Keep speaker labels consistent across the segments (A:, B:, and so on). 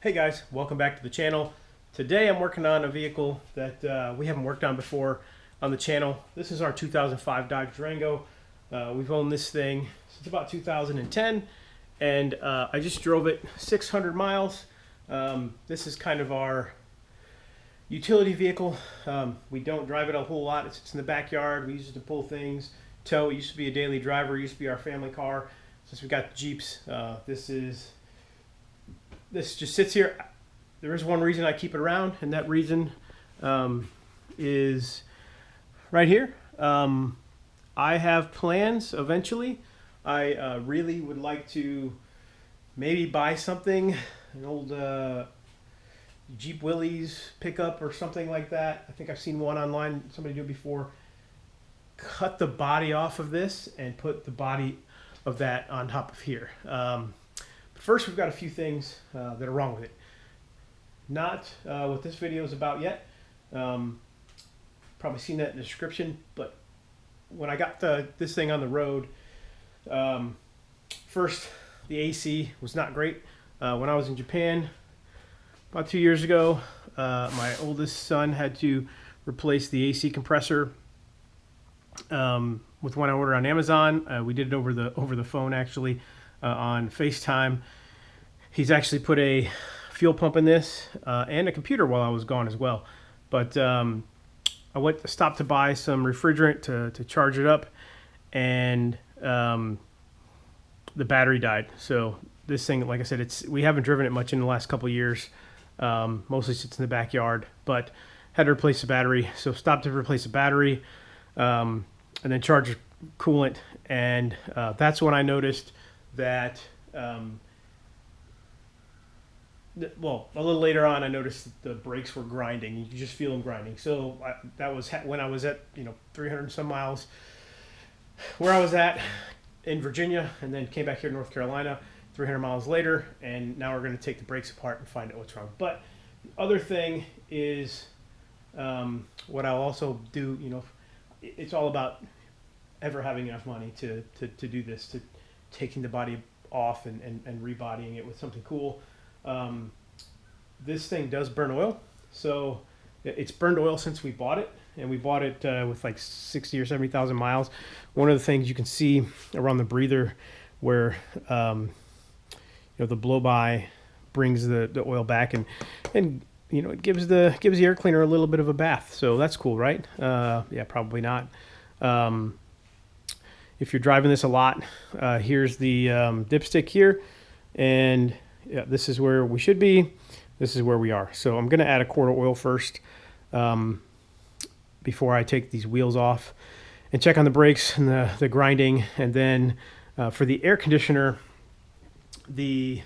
A: Hey guys, welcome back to the channel. Today I'm working on a vehicle that we haven't worked on before on the channel. This is our 2005 Dodge Durango. We've owned this thing since about 2010 and I just drove it 600 miles. This is kind of our utility vehicle. We don't drive it a whole lot. It sits in the backyard. We use it to pull things, tow. It used to be a daily driver. It used to be our family car. Since we got the Jeeps, this just sits here. There is one reason I keep it around, and that reason is right here. I have plans eventually. I really would like to maybe buy something, an old Jeep Willys pickup or something like that. I think I've seen one online, somebody do it before. Cut the body off of this and put the body of that on top of here. First, we've got a few things that are wrong with it. Not what this video is about yet. Probably seen that in the description, but when I got this thing on the road, first, the AC was not great. When I was in Japan about 2 years ago, my oldest son had to replace the AC compressor with one I ordered on Amazon. We did it over the phone, actually. On FaceTime. He's actually put a fuel pump in this and a computer while I was gone as well. But I stopped to buy some refrigerant to charge it up, and the battery died. So this thing, like I said, we haven't driven it much in the last couple of years. Mostly sits in the backyard, but had to replace the battery. So stopped to replace the battery and then charge coolant, and that's when I noticed that, well, a little later on, I noticed that the brakes were grinding. You could just feel them grinding. So that was when I was at 300 and some miles, where I was at in Virginia, and then came back here to North Carolina 300 miles later, and now we're going to take the brakes apart and find out what's wrong. But the other thing is, what I'll also do, it's all about ever having enough money to do this, to taking the body off and rebodying it with something cool. This thing does burn oil, so it's burned oil since we bought it, and we bought it with like 60 or 70,000 miles. One of the things you can see around the breather where the blow by brings the oil back, and it gives the air cleaner a little bit of a bath. So that's cool, right? Yeah, probably not. If you're driving this a lot, here's the dipstick here, and yeah, this is where we should be. This is where we are. So I'm going to add a quart of oil first before I take these wheels off and check on the brakes and the grinding. And then for the air conditioner, the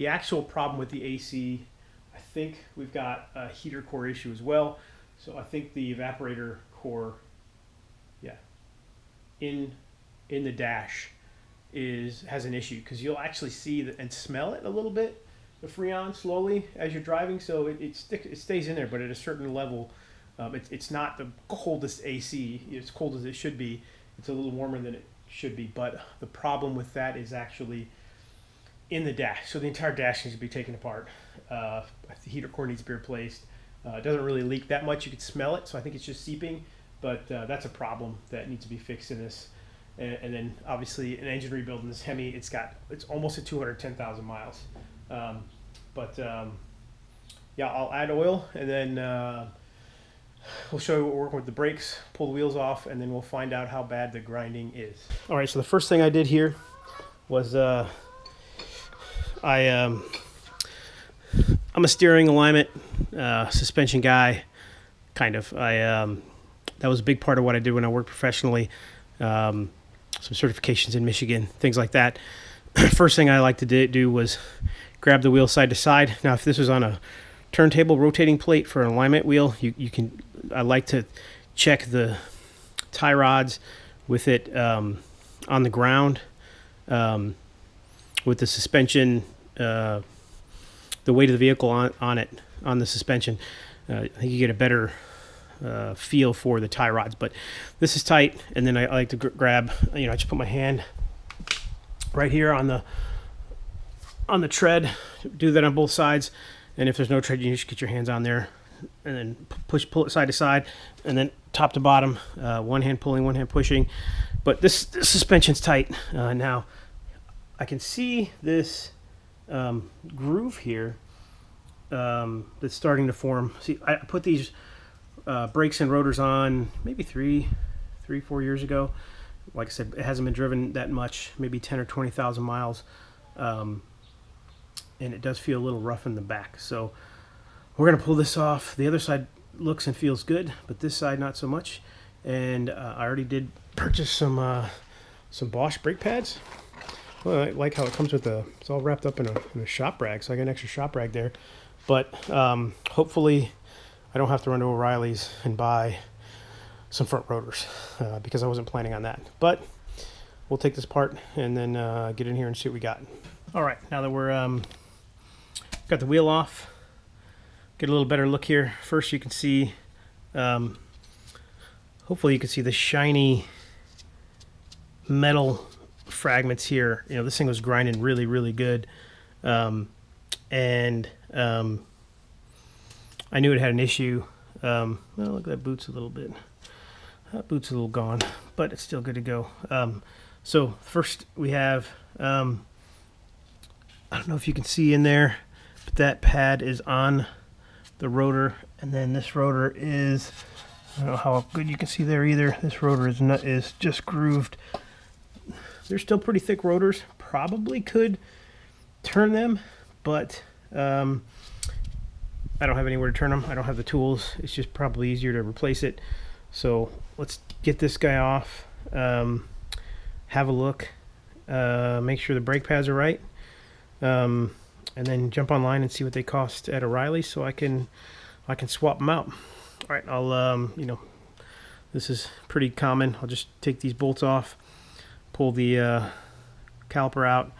A: actual problem with the AC, I think we've got a heater core issue as well. So I think the evaporator core, yeah, in the dash has an issue, because you'll actually see and smell it a little bit, the Freon, slowly as you're driving. So it stays in there, but at a certain level, it's not the coldest AC. It's cold as it should be. It's a little warmer than it should be, but the problem with that is actually in the dash. So the entire dash needs to be taken apart. The heater core needs to be replaced. It doesn't really leak that much. You can smell it, so I think it's just seeping, but that's a problem that needs to be fixed in this. And then obviously an engine rebuild in this Hemi, it's almost at 210,000 miles. Yeah, I'll add oil, and then we'll show you what we're working with the brakes, pull the wheels off, and then we'll find out how bad the grinding is. All right, so the first thing I did here was I'm a steering alignment suspension guy, kind of. That was a big part of what I did when I worked professionally. Some certifications in Michigan, things like that. First thing I like to do was grab the wheel side to side. Now, if this was on a turntable rotating plate for an alignment wheel, I like to check the tie rods with it on the ground, with the suspension, the weight of the vehicle on the suspension. I think you get a better feel for the tie rods, but this is tight, and then I like to grab, I just put my hand right here on on the tread. Do that on both sides, and if there's no tread, you just get your hands on there and then pull it side to side, and then top to bottom, one hand pulling, one hand pushing. But this suspension's tight. Now I can see this groove here that's starting to form. See, I put these brakes and rotors on maybe 4 years ago. Like I said, it hasn't been driven that much, maybe 10 or 20,000 miles, and it does feel a little rough in the back. So we're gonna pull this off. The other side looks and feels good, but this side not so much. And I already did purchase some Bosch brake pads. Well, I like how it comes with it's all wrapped up in a shop rag, so I got an extra shop rag there. But hopefully I don't have to run to O'Reilly's and buy some front rotors because I wasn't planning on that. But we'll take this apart and then get in here and see what we got. All right, now that we're got the wheel off, get a little better look here. First, you can see, hopefully you can see the shiny metal fragments here. You know, this thing was grinding really, really good. I knew it had an issue. Well, look at that boot's a little bit. That boot's a little gone, but it's still good to go. So first we have, I don't know if you can see in there, but that pad is on the rotor, and then this rotor is, I don't know how good you can see there either. This rotor is just grooved. They're still pretty thick rotors. Probably could turn them, but I don't have anywhere to turn them. I don't have the tools. It's just probably easier to replace it. So let's get this guy off, have a look, make sure the brake pads are right, and then jump online and see what they cost at O'Reilly so I can swap them out. All right, I'll you know, this is pretty common. I'll just take these bolts off, pull the caliper out,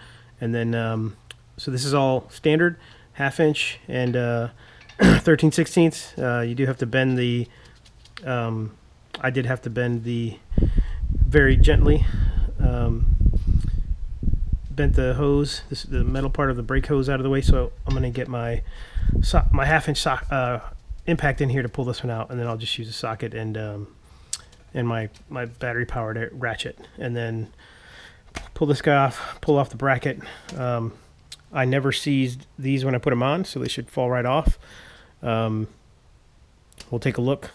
A: and then so this is all standard 1/2 inch and 13/16. You do have to bend the I did have to bend the very gently, bent the hose, the metal part of the brake hose out of the way, so I'm going to get my 1/2 inch impact in here to pull this one out, and then I'll just use a socket and my battery powered ratchet, and then pull this guy off, pull off the bracket. I never seized these when I put them on, so they should fall right off. We'll take a look.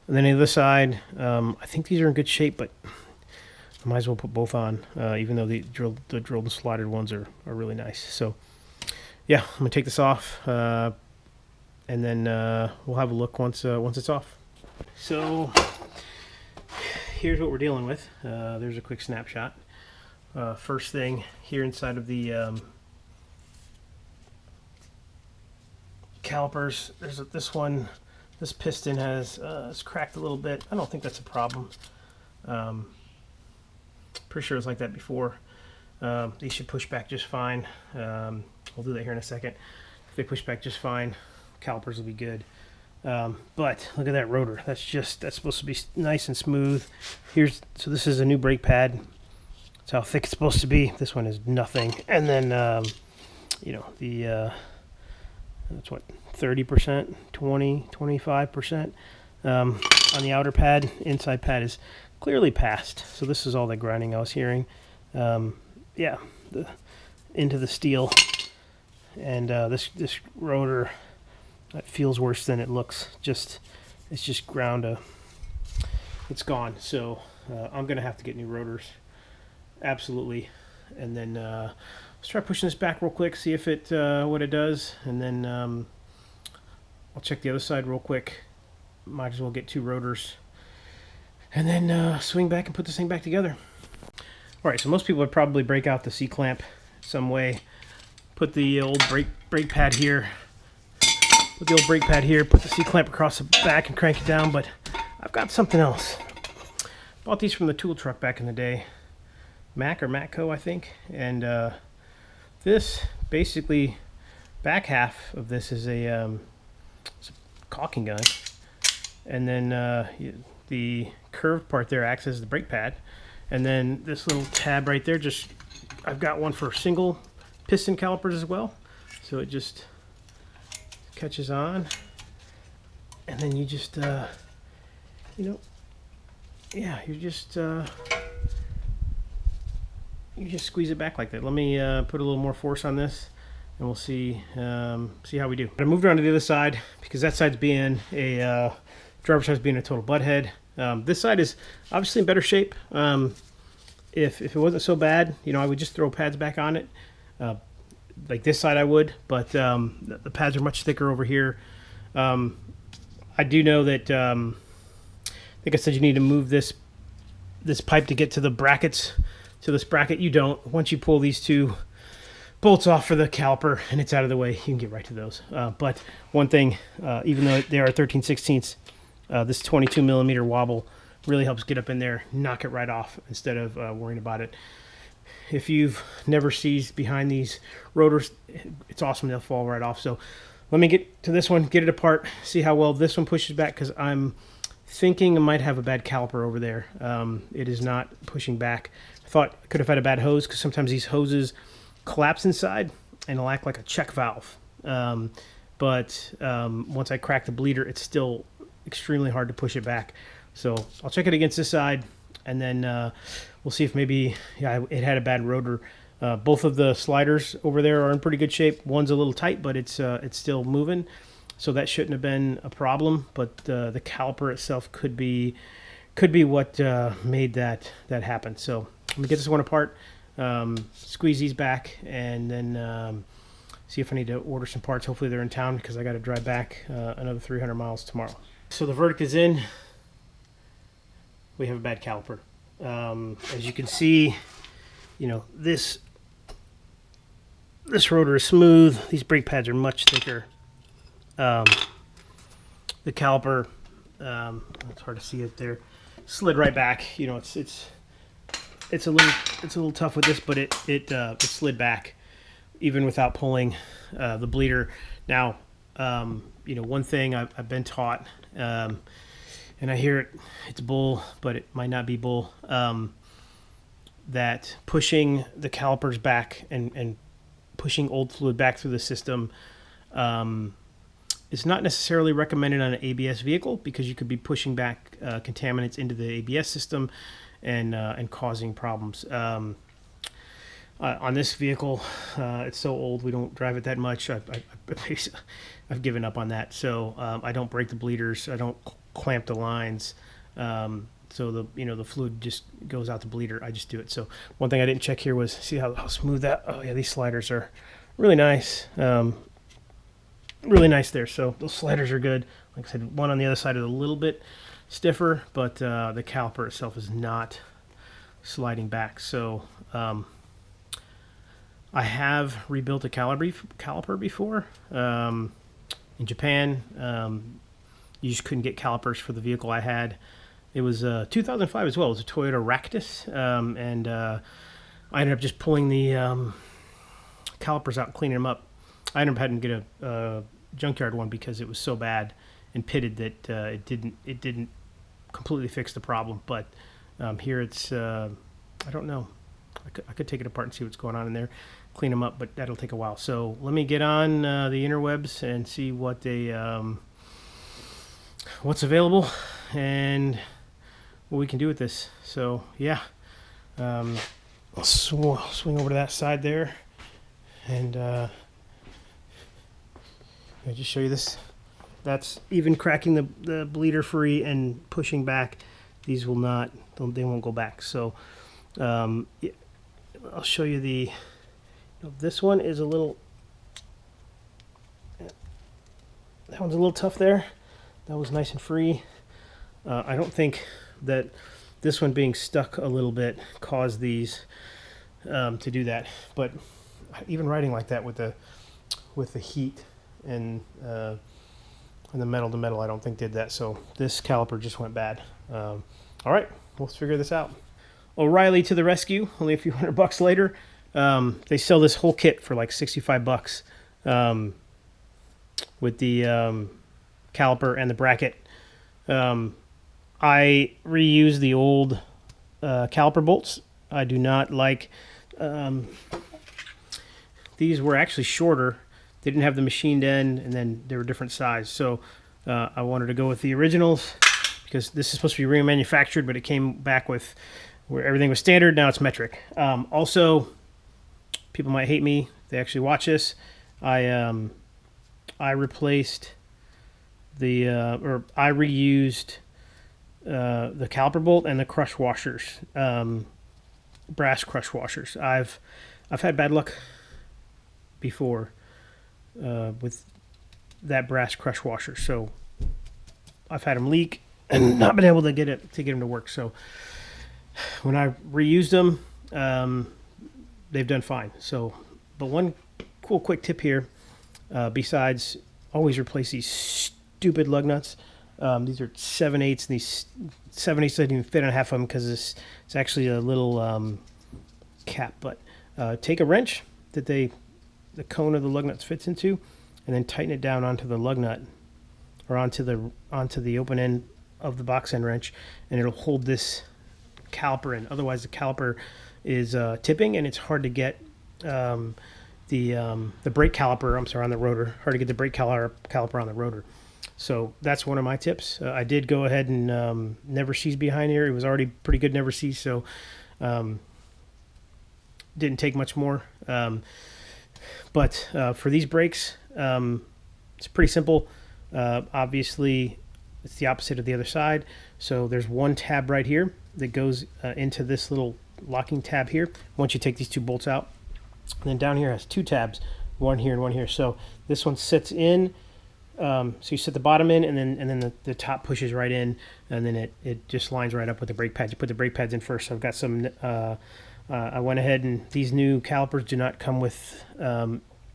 A: And then the other side, I think these are in good shape, but I might as well put both on, even though the drilled and slotted ones are really nice. So yeah, I'm gonna take this off, and then we'll have a look once it's off. So here's what we're dealing with. There's a quick snapshot. First thing here inside of the calipers, there's this one. This piston it's cracked a little bit. I don't think that's a problem. Pretty sure it's like that before. These should push back just fine. We'll do that here in a second. If they push back just fine, calipers will be good. But look at that rotor. That's supposed to be nice and smooth. So this is a new brake pad. That's how thick it's supposed to be. This one is nothing. And then you know, that's what, 30%, 25% on the outer pad. Inside pad is clearly passed. So this is all the grinding I was hearing. Yeah, into the steel, and this rotor, it feels worse than it looks. It's just ground. It's gone. So I'm gonna have to get new rotors, absolutely. And then let's try pushing this back real quick, see if it what it does, and then I'll check the other side real quick. Might as well get 2 rotors, and then swing back and put this thing back together. All right, so most people would probably break out the C-clamp some way, put the old brake pad here, put the C-clamp across the back and crank it down, but I've got something else. Bought these from the tool truck back in the day, Mac or Matco, I think, and this basically, back half of this is it's a caulking gun, and then the curved part there acts as the brake pad, and then this little tab right there, I've got one for single piston calipers as well. So it just catches on, and then you just, you know, yeah, you just squeeze it back like that. Let me put a little more force on this, and we'll see how we do. I moved around to the other side because that side's being a driver's side's being a total butthead. This side is obviously in better shape. If it wasn't so bad, you know, I would just throw pads back on it. Like this side I would, but the pads are much thicker over here. I do know that, I think I said you need to move this pipe to get to the brackets, to this bracket. You don't. Once you pull these two bolts off for the caliper and it's out of the way, you can get right to those. But one thing, even though they are 13/16, this 22 millimeter wobble really helps get up in there, knock it right off instead of worrying about it. If you've never seized behind these rotors, it's awesome. They'll fall right off. So let me get to this one, get it apart, see how well this one pushes back, because I'm thinking I might have a bad caliper over there. It is not pushing back. I thought I could have had a bad hose, because sometimes these hoses collapse inside and they'll act like a check valve. But once I crack the bleeder, it's still extremely hard to push it back. So I'll check it against this side, and then we'll see if maybe it had a bad rotor. Both of the sliders over there are in pretty good shape. One's a little tight, but it's still moving, so that shouldn't have been a problem. But the caliper itself could be what made that happen. So let me get this one apart, squeeze these back, and then see if I need to order some parts. Hopefully they're in town, because I got to drive back another 300 miles tomorrow. So the verdict is in. We have a bad caliper. As you can see, you know, this rotor is smooth. These brake pads are much thicker. The caliper, it's hard to see it there, slid right back. You know, it's a little tough with this, but it slid back even without pulling the bleeder. Now, you know, one thing I've been taught, and I hear it's bull, but it might not be bull, that pushing the calipers back and pushing old fluid back through the system is not necessarily recommended on an ABS vehicle, because you could be pushing back contaminants into the ABS system and causing problems. On this vehicle, it's so old, we don't drive it that much. I've given up on that. So I don't break the bleeders. I don't clamp the lines. So the fluid just goes out the bleeder. I just do it. So one thing I didn't check here was, see how smooth that. Oh yeah, these sliders are really nice. Really nice there. So those sliders are good. Like I said, one on the other side is a little bit stiffer, but the caliper itself is not sliding back. So I have rebuilt a caliper before. In Japan, you just couldn't get calipers for the vehicle I had. It was 2005 as well. It was a Toyota Ractus, and I ended up just pulling the calipers out and cleaning them up. I ended up having to get a junkyard one because it was so bad and pitted that it didn't completely fix the problem. But here it's I don't know. I could take it apart and see what's going on in there, clean them up, but that'll take a while. So let me get on the interwebs and see what what's available and what we can do with this. So yeah, I'll swing over to that side there, and I'll just show you this. That's even cracking the bleeder free and pushing back. These will not, they won't go back. So yeah, I'll show you this one is a little, that one's a little tough there. That was nice and free. I don't think that this one being stuck a little bit caused these to do that. But even riding like that with the heat and the metal to metal, I don't think did that. So this caliper just went bad. All right, let's figure this out. O'Reilly to the rescue. Only a few $100 later. They sell this whole kit for like $65 with the caliper and the bracket. I reuse the old caliper bolts. I do not like these were actually shorter. They didn't have the machined end, and then they were different size. So I wanted to go with the originals because this is supposed to be remanufactured, but it came back with where everything was standard. Now it's metric. Also, people might hate me. They actually watch this. I replaced the or I reused the caliper bolt and the crush washers, brass crush washers. I've had bad luck before with that brass crush washer, so I've had them leak and not been able to get them to work. So when I reused them, they've done fine. So, but one cool quick tip here, besides always replace these stupid lug nuts. These are 7/8, and these 7/8 didn't even fit on half of them because it's actually a little cap. But take a wrench that the cone of the lug nuts fits into, and then tighten it down onto the lug nut or onto the open end of the box end wrench, and it'll hold this caliper in. Otherwise, the caliper is tipping, and it's hard to get the brake caliper. I'm sorry, on the rotor. Hard to get the brake caliper on the rotor. So that's one of my tips. I did go ahead and never seize behind here. It was already pretty good never seize, so didn't take much more. But for these brakes, it's pretty simple. Obviously, it's the opposite of the other side. So there's one tab right here that goes into this little locking tab here once you take these two bolts out. And then down here has two tabs, one here and one here. So this one sits in. So you set the bottom in, and then the top pushes right in, and then it just lines right up with the brake pads. You put the brake pads in first. So I've got some. I went ahead, and these new calipers do not come with. I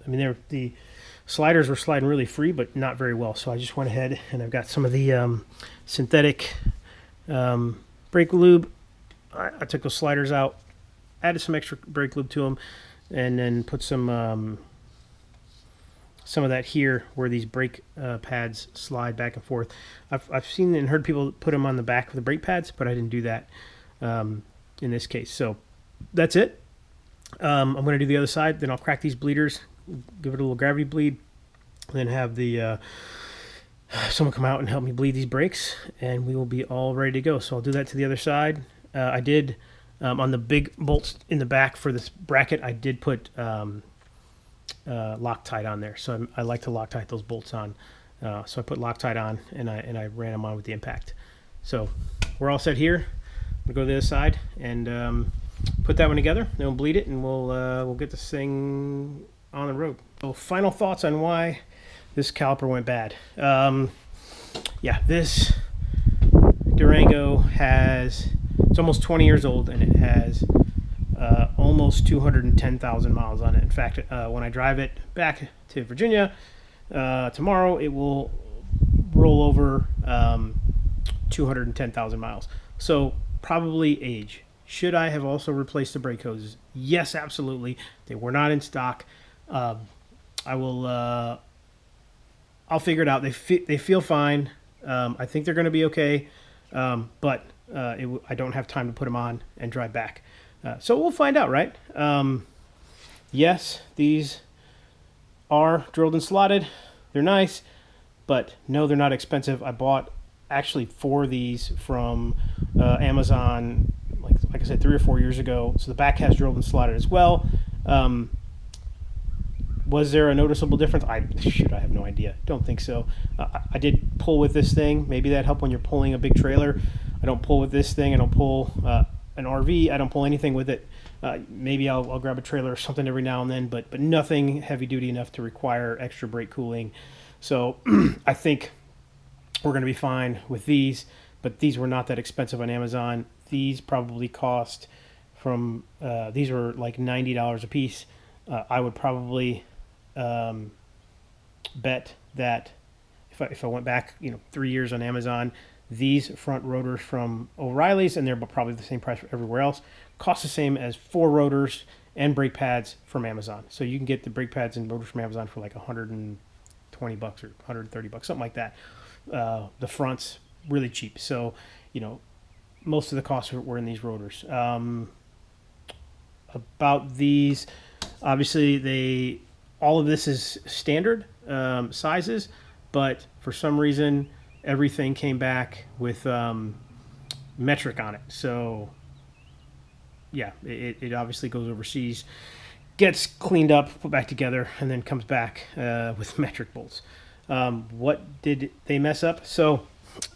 A: mean, the sliders were sliding really free, but not very well. So I just went ahead, and I've got some of the synthetic brake lube. I took those sliders out, added some extra brake lube to them, and then put some of that here where these brake pads slide back and forth. I've seen and heard people put them on the back of the brake pads, but I didn't do that in this case. So that's it. I'm going to do the other side. Then I'll crack these bleeders, give it a little gravity bleed, and then have the someone come out and help me bleed these brakes, and we will be all ready to go. So I'll do that to the other side. I did on the big bolts in the back for this bracket, I did put Loctite on there. So I like to Loctite those bolts on. So I put Loctite on, and I ran them on with the impact. So we're all set here. We'll go to the other side and put that one together. Then we'll bleed it, and we'll get this thing on the road. So final thoughts on why this caliper went bad. Yeah, this Durango it's almost 20 years old, and it has almost 210,000 miles on it. In fact, when I drive it back to Virginia tomorrow, it will roll over 210,000 miles. So probably age. Should I have also replaced the brake hoses? Yes, absolutely. They were not in stock. I will. I'll figure it out. They feel fine. I think they're going to be okay. But I don't have time to put them on and drive back. So we'll find out, right? Yes, these are drilled and slotted. They're nice, but no, they're not expensive. I bought actually 4 of these from Amazon, like I said, 3 or 4 years ago. So the back has drilled and slotted as well. Was there a noticeable difference? I have no idea. Don't think so. I did pull with this thing. Maybe that helped when you're pulling a big trailer. I don't pull with this thing. I don't pull an RV. I don't pull anything with it. Maybe I'll grab a trailer or something every now and then, but nothing heavy duty enough to require extra brake cooling. So I think we're going to be fine with these, but these were not that expensive on Amazon. These probably cost these were like $90 a piece. I would probably bet that if I went back 3 years on Amazon, these front rotors from O'Reilly's, and they're probably the same price for everywhere else, cost the same as 4 rotors and brake pads from Amazon. So you can get the brake pads and rotors from Amazon for like $120 or $130, something like that. The front's really cheap. So most of the costs were in these rotors. About these, Obviously, all of this is standard sizes, but for some reason, everything came back with metric on it. So, yeah, it obviously goes overseas, gets cleaned up, put back together, and then comes back with metric bolts. What did they mess up? So,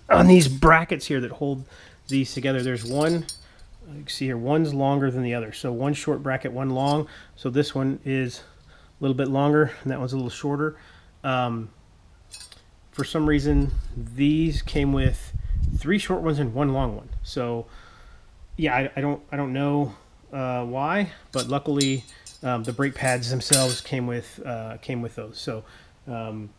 A: on these brackets here that hold these together, there's one. You can see here, one's longer than the other. So one short bracket, one long. So this one is a little bit longer, and that one's a little shorter. For some reason, these came with 3 short ones and 1 long one. So yeah, I don't know why, but luckily the brake pads themselves came with those. So and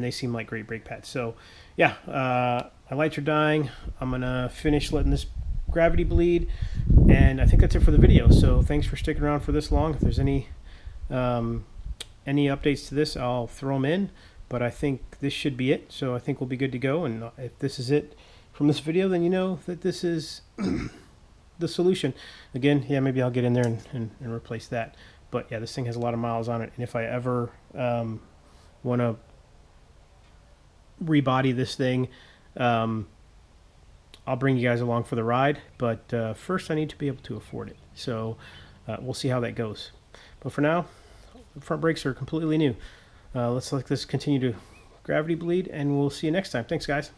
A: they seem like great brake pads. So yeah, my lights are dying. I'm gonna finish letting this gravity bleed, and I think that's it for the video. So thanks for sticking around for this long. If there's any updates to this, I'll throw them in, but I think this should be it. So I think we'll be good to go, and if this is it from this video, then you know that this is the solution. Again, yeah, maybe I'll get in there and replace that, but yeah, this thing has a lot of miles on it, and if I ever want to rebody this thing, I'll bring you guys along for the ride, but first I need to be able to afford it. So we'll see how that goes. But for now, the front brakes are completely new. Let's let this continue to gravity bleed, and we'll see you next time. Thanks, guys.